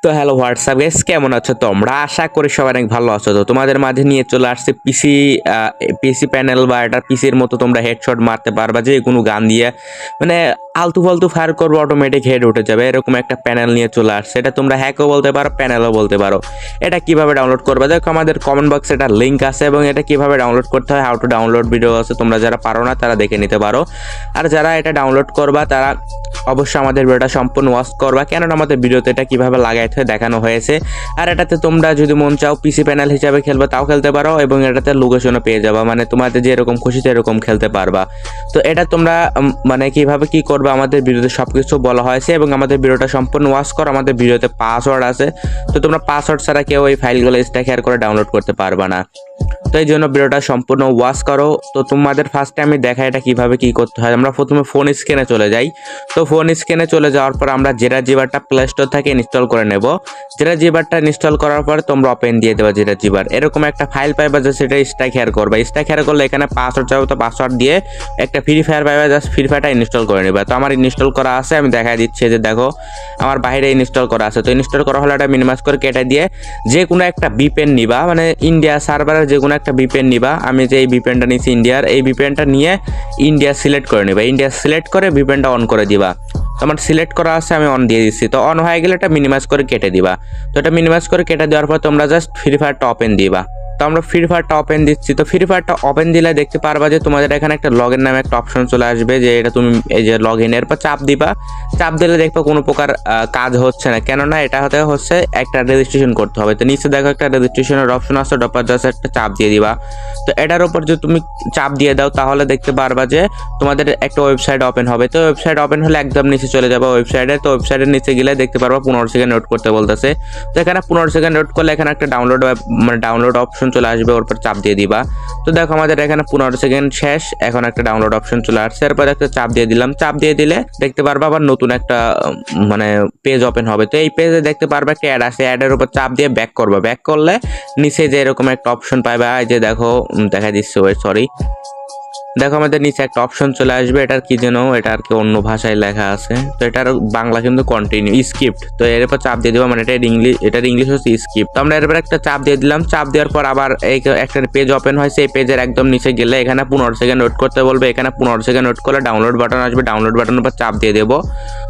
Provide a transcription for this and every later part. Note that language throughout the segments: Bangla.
তো হ্যালো হোয়াটসঅ্যাপ গাইস, কেমন আছো তোমরা? আশা করি সবাই অনেক ভালো আছো। তো তোমাদের মাঝে নিয়ে চলে আসছে পিসি প্যানেল বা এটা পিসির মতো তোমরা হেডশট মারতে পারবা যে কোনো গান দিয়ে, মানে আলতু ফালতু ফায়ার করবে অটোমেটিক হেড উঠে যাবে, এরকম একটা প্যানেল নিয়ে চলে আসছে। এটা তোমরা হ্যাকও বলতে পারো, প্যানেলও বলতে পারো। এটা কিভাবে ডাউনলোড করবে দেখো, আমাদের কমেন্ট বক্সে এটা লিঙ্ক আছে এবং এটা কিভাবে ডাউনলোড করতে হয়, হাউ টু ডাউনলোড ভিডিও আছে। তোমরা যারা পারো না তারা দেখে নিতে পারো। আর যারা এটা ডাউনলোড করবা তারা অবশ্যই আমাদের ভিডিওটা সম্পূর্ণ ওয়াচ করবা, কেননা আমাদের ভিডিওতে এটা কিভাবে লাগাইতে হয় দেখানো হয়েছে। আর এটাতে তোমরা যদি মন চাও পিসি প্যানেল হিসাবে খেলবে তাও খেলতে পারো, এবং এটাতে লোকেশনও পেয়ে যাবা, মানে তোমাদের যেরকম খুশি সেরকম খেলতে পারবা। তো এটা তোমরা মানে কিভাবে কি করবে আমাদের ভিডিওতে সবকিছু বলা হয়েছে, এবং আমাদের ভিডিওটা সম্পূর্ণ ওয়াচ করো। আমাদের ভিডিওতে পাসওয়ার্ড আছে, তো তোমরা পাসওয়ার্ড ছাড়া কেউ এই ফাইলগুলো স্ট্যাক করে ডাউনলোড করতে পারবা না। তো এই জন্য ভিডিওটা সম্পূর্ণ ওয়াচ করো। তো তোমাদের ফার্স্টে আমি দেখাই এটা কিভাবে কি করতে হয়। আমরা প্রথমে ফোন স্ক্রিনে চলে যাই। তো ফোন স্ক্রিনে চলে যাওয়ার পর আমরা জেরা জিবারটা প্লে স্টোর থেকে ইনস্টল করে নেব। জেরা জিবারটা ইনস্টল করার পর তোমরা ওপেন দিয়ে দেবা জেরা জিবার, এরকম একটা ফাইল পাইবা, যে সেটা স্ট্যাক হেয়ার করবা। স্ট্যাক হেয়ার করলে এখানে পাসওয়ার্ড চাইবো, তো পাসওয়ার্ড দিয়ে একটা ফ্রি ফায়ার পাইবা, জাস্ট ফ্রি ফায়ারটা ইনস্টল করে নেবা। তো আমার ইনস্টল করা আছে, আমি দেখাই দিচ্ছি যে দেখো আমার বাইরে ইনস্টল করা আছে। তো ইনস্টল করা হলে এটা মিনিমাইজ করে কেটে দিয়ে যে কোনো একটা ভিপিএন নিবা, মানে ইন্ডিয়া সার্ভারের যে কোনো একটা ভিপিএন নিবা। আমি যে এই ভিপিএনটা নিয়েছি ইন্ডিয়ার, এই ভিপিএনটা নিয়ে ইন্ডিয়া সিলেক্ট করে নেবা। ইন্ডিয়া সিলেক্ট করে ভিপিএনটা অন করে দিবা। তো আমার সিলেক্ট করা আছে, আমি অন দিয়ে দিচ্ছি। তো অন হয়ে গেলে এটা মিনিমাইজ করে কেটে দিবা। তো এটা মিনিমাইজ করে কেটে দেওয়ার পর তোমরা জাস্ট ফ্রি ফায়ারটা ওপেন দিবা। তো আমরা ফ্রি ফায়ারটা ওপেন দিচ্ছি। তো ফ্রি ফায়ারটা ওপেন দিলে দেখতে পারবা যে তোমাদের এখানে একটা লগ ইন নামে একটা অপশন চলে আসবে, যে এটা তুমি এই যে লগ ইনের পর চাপ দিবা। চাপ দিলে দেখবে কোনো প্রকার কাজ হচ্ছে না, কেননা এটা হচ্ছে একটা রেজিস্ট্রেশন করতে হবে। তো নিচে দেখো একটা রেজিস্ট্রেশনের অপশন আছে, ডপার জাস্ট একটা চাপ দিয়ে দিবা। তো এটার উপর যদি তুমি চাপ দিয়ে দাও তাহলে দেখতে পারবা যে তোমাদের একটা ওয়েবসাইট ওপেন হবে। তো ওয়েবসাইট ওপেন হলে একদম নিচে চলে যাবে ওয়েবসাইটে। তো ওয়েবসাইটের নিচে গেলে দেখতে পারবা 15 সেকেন্ড নোট করতে বলতেছে। তো এখানে 15 সেকেন্ড নোট করলে এখানে একটা ডাউনলোড অপশন চলে আসবে, ওর উপর চাপ দিয়ে দিবা। তো দেখো আমাদের এখানে 15 সেকেন্ড শেষ, এখন একটা ডাউনলোড অপশন চলে আসছে। এরপর একটা চাপ দিয়ে দিলাম, চাপ দিয়ে দিলে দেখতে পারবা আবার নতুন একটা মানে পেজ ওপেন হবে। তো এই পেজে দেখতে পারবা একটা অ্যাড আছে, অ্যাডের উপর চাপ দিয়ে ব্যাক করবা। ব্যাক করলে নিচে যে এরকম একটা অপশন পাইবা, এই যে দেখো দেখা দিচ্ছে, সরি দেখো আমাদের নিচে একটা অপশন চলে আসবে। এটার কি যেন, এটা আর কি অন্য ভাষায় লেখা আছে। তো এটার বাংলা কিন্তু কন্টিনিউ স্ক্রিপ্ট। তো এর উপর চাপ দিয়ে দেবো, মানে এটার ইংলিশ হচ্ছে স্ক্রিপ্ট। তো আমরা এর উপর একটা চাপ দিয়ে দিলাম। চাপ দেওয়ার পর আবার এই একটা পেজ ওপেন হয়েছে। এই পেজের একদম নিচে গেলে এখানে 15 সেকেন্ড ওয়েট করতে বলবে। এখানে 15 সেকেন্ড ওয়েট করলে ডাউনলোড বাটন আসবে, ডাউনলোড বাটনের উপর চাপ দিয়ে দেবো।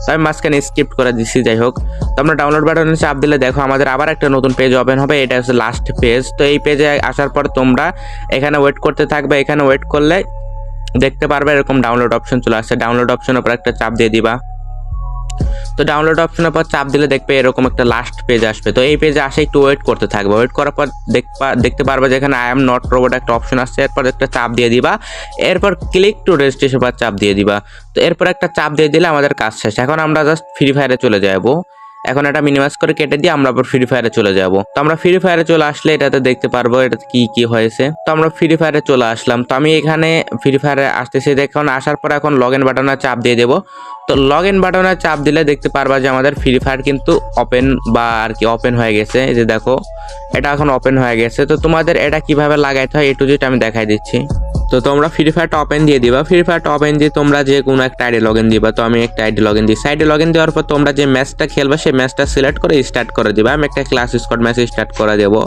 তো আমি মাঝখানে স্ক্রিপ্ট করে দিচ্ছি, যাই হোক। তো আমরা ডাউনলোড বাটনে চাপ দিলে দেখো আমাদের আবার একটা নতুন পেজ ওপেন হবে, এটা হচ্ছে লাস্ট পেজ। তো এই পেজে আসার পর তোমরা এখানে ওয়েট করতে থাকবে। এখানে ওয়েট করলে দেখতে পারবে এরকম ডাউনলোড অপশন চলে আসছে। ডাউনলোড অপশনের উপর একটা চাপ দিয়ে দিবা। তো ডাউনলোড অপশনের পর চাপ দিলে দেখবে এরকম একটা লাস্ট পেজ আসবে। তো এই পেজে আসে একটু ওয়েট করতে থাকবে। ওয়েট করার পর দেখতে পারবে যে এখানে আই এম নট রোবট একটা অপশন আসছে। এরপর একটা চাপ দিয়ে দিবা। এরপর ক্লিক টু রেজিস্ট্রেশন পর চাপ দিয়ে দিবা। তো এরপর একটা চাপ দিয়ে দিলে আমাদের কাজ শেষ। এখন আমরা জাস্ট ফ্রি ফায়ারে চলে যাবো। এখন এটা মিনিমাইজ করে কেটে দিয়ে আমরা আবার ফ্রি ফায়ারে চলে যাব। তো আমরা ফ্রি ফায়ারে চলে আসলে এটাতে দেখতে পারবো এটাতে কি কি হয়েছে। তো আমরা ফ্রি ফায়ারে চলে আসলাম। তো আমি এখানে ফ্রি ফায়ারে আসতেছি, দেখুন আসার পর এখন লগ ইন বাটনে চাপ দিয়ে দেবো। তো লগ ইন বাটনে চাপ দিলে দেখতে পারবা যে আমাদের ফ্রি ফায়ার কিন্তু ওপেন বা আর কি ওপেন হয়ে গেছে। এই যে দেখো এটা এখন ওপেন হয়ে গেছে। তো তোমাদের এটা কিভাবে লাগাইতে হয় একটু যেটা আমি দেখাই দিচ্ছি। তো তোমরা ফ্রি ফায়ারটা ওপেন দিয়ে দিবা। ফ্রি ফায়ারটা ওপেন দিয়ে তোমরা যে কোনো একটা আইডি লগ ইন দিবা। তো আমি একটা আইডি লগ ইন দিই। আইডি লগ ইন দেওয়ার পর তোমরা যে ম্যাচটা খেলবে সেই ম্যাচটা সিলেক্ট করে স্টার্ট করে দিবা। আমি একটা ক্লাস স্কোয়াড ম্যাচ স্টার্ট করে দেবো।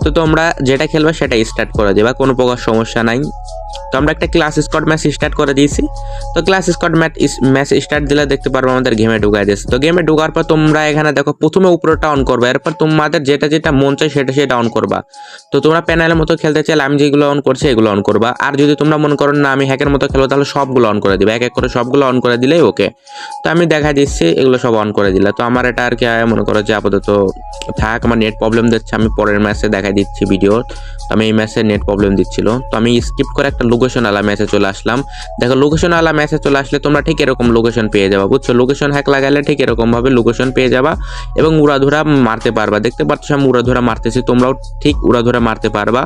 তো তোমরা যেটা খেলবে সেটা স্টার্ট করে দিবা, কোনো প্রকার সমস্যা নাই। তো আমরা একটা ক্লাস স্কোয়াড ম্যাচ স্টার্ট করে দিয়েছি। তো ক্লাস স্কোয়াড ম্যাচ স্টার্ট দিলে দেখতে পারবো আমাদের গেমে ঢুকাই দিয়েছে। তো গেমে ঢোকার পর তোমরা এখানে দেখো প্রথমে উপরটা অন করবে, এরপর তোমাদের যেটা মন চাই সেটা অন করবা। তো তোমরা প্যানেলের মতো খেলতে চাইলে আমি যেগুলো অন করছি এগুলো অন করবা। আর যদি তোমরা মনে করো না আমি হ্যাকের মতো খেলবো, তাহলে সবগুলো অন করে দিবে, এক এক করে সবগুলো অন করে দিলেই ওকে। তো আমি দেখা দিচ্ছি এগুলো সব অন করে দিলে। তো আমার এটা আর কি মনে করো যে আপাতত থাক, আমার নেট প্রবলেম দিচ্ছে, আমি পরের ম্যাচে দেখা দিচ্ছি ভিডিও। তো আমি এই ম্যাচে নেট প্রবলেম দিচ্ছিল, তো আমি স্কিপ করে একটা লোকেশন আলা ম্যাচে চলে আসলাম। দেখো লোকেশন আলা ম্যাচে চলে আসলে তোমরা ঠিক এরকম লোকেশন পেয়ে যাবা, বুঝছো? লোকেশন হ্যাক লাগালে ঠিক এরকম ভাবে লোকেশন পেয়ে যাবা এবং উড়াধুরা মারতে পারবা। দেখতে পাচ্ছ আমি উড়াধুরা মারতেছি, তোমরাও ঠিক উড়াধুরা মারতে পারবা।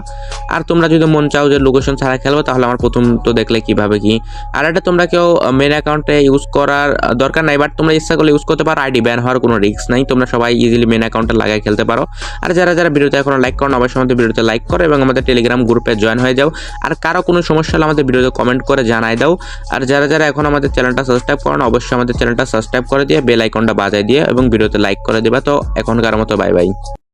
আর তোমরা যদি মন চাও যে লোকেশন ছাড়া খেলবো, তাহলে আমার প্রথম তো দেখলে কিভাবে কি। আর এটা তোমরা কেউ মেন অ্যাকাউন্টে ইউজ করার দরকার নাই, বাট তোমরা ইচ্ছা করলে ইউজ করতে পারো। আইডি ব্যান হওয়ার কোনো রিস্ক নাই, তোমরা সবাই ইজিলি মেন অ্যাকাউন্টে লাগাই খেলতে পারো। আর যারা ভিডিওতে এখনো লাইক করো অবশ্যই আমাদের ভিডিওতে লাইক করো এবং আমাদের টেলিগ্রাম গ্রুপে জয়েন হয়ে যাও। আর কারো কোনো সমস্যা হলে আমাদের ভিডিওতে কমেন্ট করে জানাই দাও। আর যারা যারা এখন আমাদের চ্যানেলটা সাবস্ক্রাইব করো না, অবশ্যই আমাদের চ্যানেলটা সাবস্ক্রাইব করে দিয়ে বেল আইকনটা বাজায় দিয়ে এবং ভিডিওতে লাইক করে দিবা। তো এখনকার মতো বাই বাই।